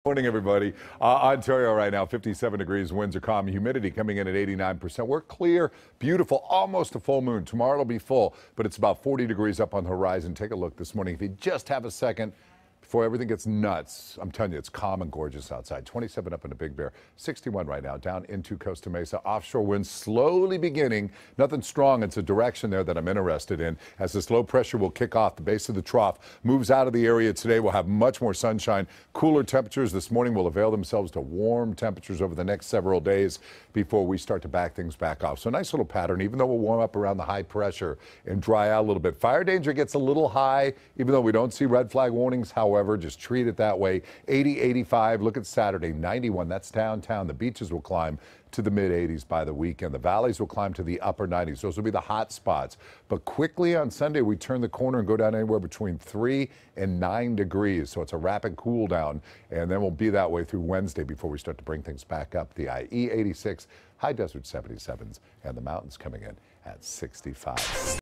Morning, everybody. Ontario right now, 57 degrees, winds are calm, humidity coming in at 89%. We're clear, beautiful, almost a full moon. Tomorrow it'll be full, but it's about 40 degrees up on the horizon. Take a look this morning. If you just have a second before everything gets nuts, I'm telling you, it's calm and gorgeous outside. 27 up in the Big Bear, 61 right now, down into Costa Mesa. Offshore winds slowly beginning. Nothing strong. It's a direction there that I'm interested in. As this low pressure will kick off, the base of the trough moves out of the area today. We'll have much more sunshine. Cooler temperatures this morning will avail themselves to warm temperatures over the next several days before we start to back things back off. So nice little pattern, even though we'll warm up around the high pressure and dry out a little bit. Fire danger gets a little high, even though we don't see red flag warnings. However, just treat it that way. 80, 85. Look at Saturday, 91. That's downtown. The beaches will climb to the mid 80s by the weekend. The valleys will climb to the upper 90s. Those will be the hot spots. But quickly on Sunday, we turn the corner and go down anywhere between 3 and 9 degrees. So it's a rapid cool down. And then we'll be that way through Wednesday before we start to bring things back up. The IE 86, high desert 77s, and the mountains coming in at 65.